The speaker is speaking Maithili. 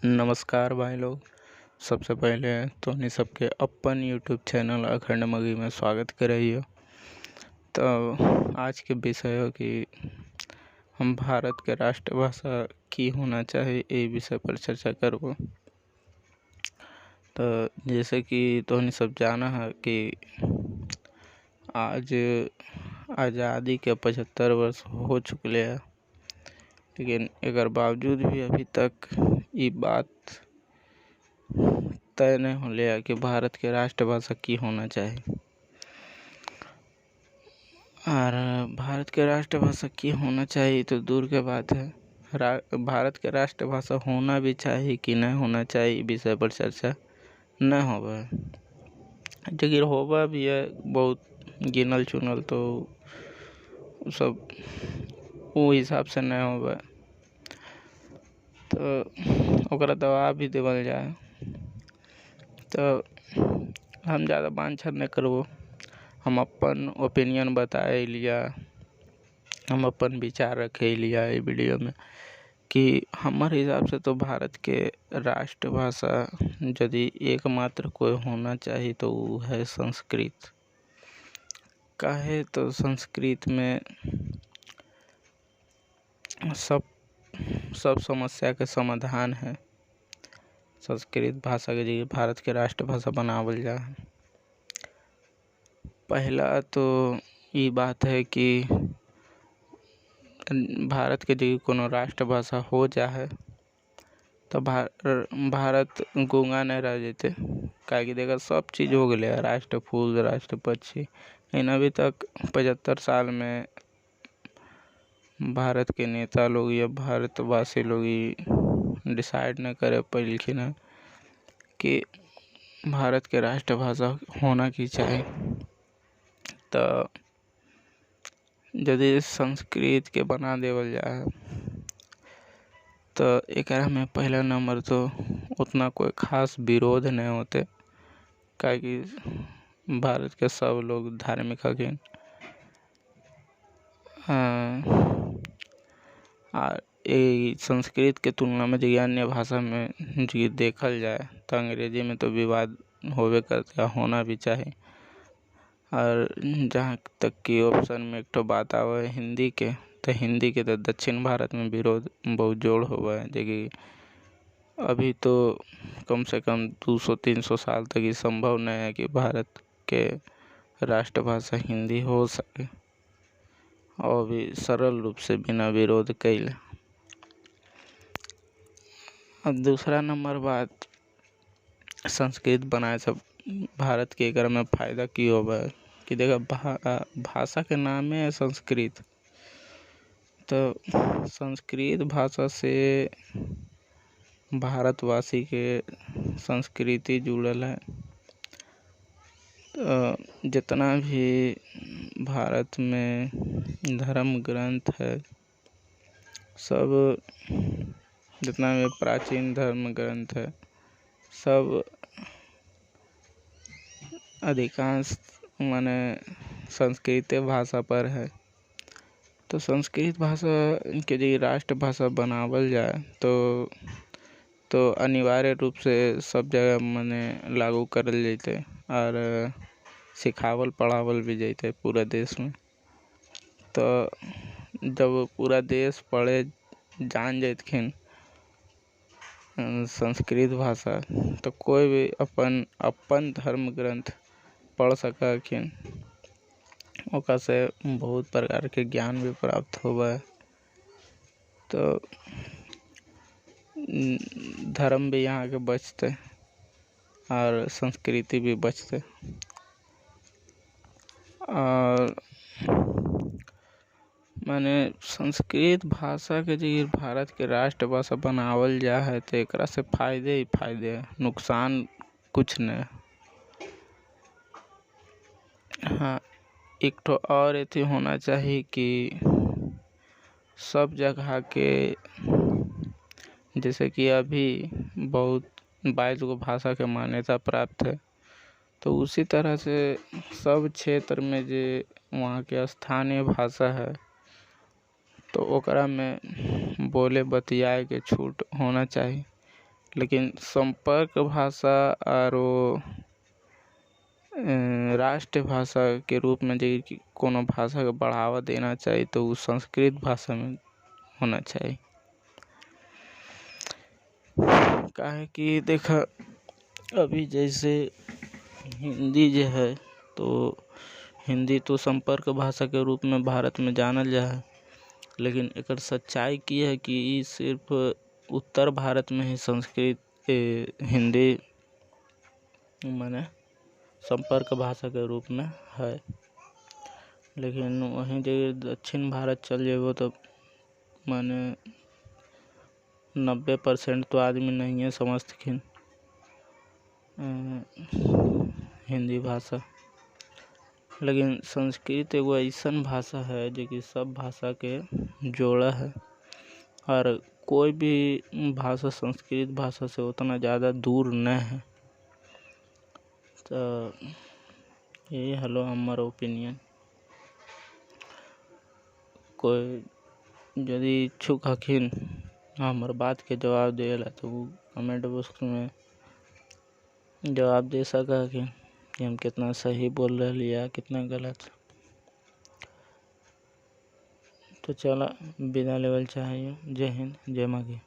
नमस्कार भाई लोग। सबसे पहले तो नहीं सबके अपन यूट्यूब चैनल अखंड मगी में स्वागत करिए। तो आज के विषय हो कि हम भारत के राष्ट्रभाषा की होना चाहिए ये विषय पर चर्चा करब। तो जैसे कि तो नहीं सब जाना है कि आज आज़ादी के 75 वर्ष हो चुके हैं, लेकिन एक बावजूद भी अभी तक ये बात तय नहीं हो लिया कि भारत के राष्ट्रभाषा की होना चाहिए। और भारत के राष्ट्रभाषा की होना चाहिए तो दूर के बात है, भारत के राष्ट्रभाषा होना भी चाहिए कि नहीं होना चाहिए विषय पर चर्चा न होगा। जगह होगा भी है बहुत गिनल चुनल, तो सब वो हिसाब से नहीं होगा तो ओकरा दबाव भी देवल जाए। तो हम ज़्यादा बांछर नहीं करबो, हम अपन ओपिनियन बताए लिया, हम अपन विचार रखे लिया ये वीडियो में कि हमारे हिसाब से तो भारत के राष्ट्रभाषा यदि एकमात्र कोई होना चाहिए तो वो है संस्कृत। काहे तो संस्कृत में सब समस्या के समाधान है। संस्कृत भाषा के जगह भारत के राष्ट्रभाषा बनावल जाए। पहला तो ये बात है कि भारत के जगह कोनो राष्ट्रभाषा हो जाए तो भारत गूंगा नहीं रह जाते। काहे कि देखा सब चीज़ हो गए, राष्ट्र फूल राष्ट्र पक्षी, लेकिन अभी तक 75 साल में भारत के नेता लोग या भारतवासी लोग डिसाइड न करे पैलखिन है कि भारत के राष्ट्रभाषा होना की चाहिए। तो यदि संस्कृत के बना देवल जाए तो एक में पहला नंबर तो उतना कोई खास विरोध नहीं होते, काहे कि भारत के सब लोग धार्मिक हकिन। और ये संस्कृत के तुलना में जो अन्य भाषा में जो देखल जाए तो अंग्रेजी में तो विवाद होवे करता, होना भी चाहिए। और जहाँ तक कि ऑप्शन में एक तो बात आवे हिंदी के, तो हिंदी के तो दक्षिण भारत में विरोध बहुत जोड़ हुआ है। जबकि अभी तो कम से कम 200-300 साल तक ये संभव नहीं है कि भारत के राष्ट्रभाषा हिंदी हो सके और भी सरल रूप से बिना विरोध कैले। अब दूसरा नंबर बात संस्कृत बनाए सब भारत के एकर में फायदा की होगा कि देखा भाषा के नाम है संस्कृत, तो संस्कृत भाषा से भारतवासी के संस्कृति जुड़ल है। तो जितना भी भारत में धर्म ग्रंथ है, सब जितना भी प्राचीन धर्म ग्रंथ है सब अधिकांश माने संस्कृत भाषा पर है। तो संस्कृत भाषा के जो राष्ट्रभाषा बनावल जाए तो अनिवार्य रूप से सब जगह माने लागू करल जैते और सिखावल पढ़ावल भी जैते पूरा देश में। तो जब पूरा देश पढ़े जान जैतखिन संस्कृत भाषा, तो कोई भी अपन धर्म ग्रंथ पढ़ सकिन, ओका से बहुत प्रकार के ज्ञान भी प्राप्त होगा है। तो धर्म भी यहाँ के बचते और संस्कृति भी बचते। और माने संस्कृत भाषा के जो भारत के राष्ट्रभाषा बनावल जा है तो एकरा से फायदे ही फायदे है, नुकसान कुछ नहीं। हाँ, एक तो और एथी होना चाहिए कि सब जगह के जैसे कि अभी बहुत 22 गो भाषा के मान्यता प्राप्त है, तो उसी तरह से सब क्षेत्र में जो वहाँ के स्थानीय भाषा है तो ओकरा में बोले बतियाए के छूट होना चाहिए। लेकिन संपर्क भाषा और राष्ट्रीय भाषा के रूप में यदि कोनो भाषा के बढ़ावा देना चाहिए तो वो संस्कृत भाषा में होना चाहिए। काहे कि देखा अभी जैसे हिंदी जो है तो हिंदी तो संपर्क भाषा के रूप में भारत में जानल जा है, लेकिन एकर सच्चाई की है कि ई सिर्फ उत्तर भारत में ही संस्कृत हिंदी माने संपर्क भाषा के रूप में है। लेकिन वहीं जो दक्षिण भारत चल जेबो तो माने 90% तो आदमी नहीं है समझथिन हिंदी भाषा। लेकिन संस्कृत एगो ऐसन भाषा है जो कि सब भाषा के जोड़ा है और कोई भी भाषा संस्कृत भाषा से उतना ज़्यादा दूर नहीं है। तो यही हलो हमारा ओपिनियन। कोई यदि इच्छुक हखिन हमार बात के जवाब देला तो वो कमेंट बॉक्स में जवाब दे सका कि हम कितना सही बोल रहे या कितना गलत। तो चला विदा लेवल चाहिए। जय हिंद जय माँ की।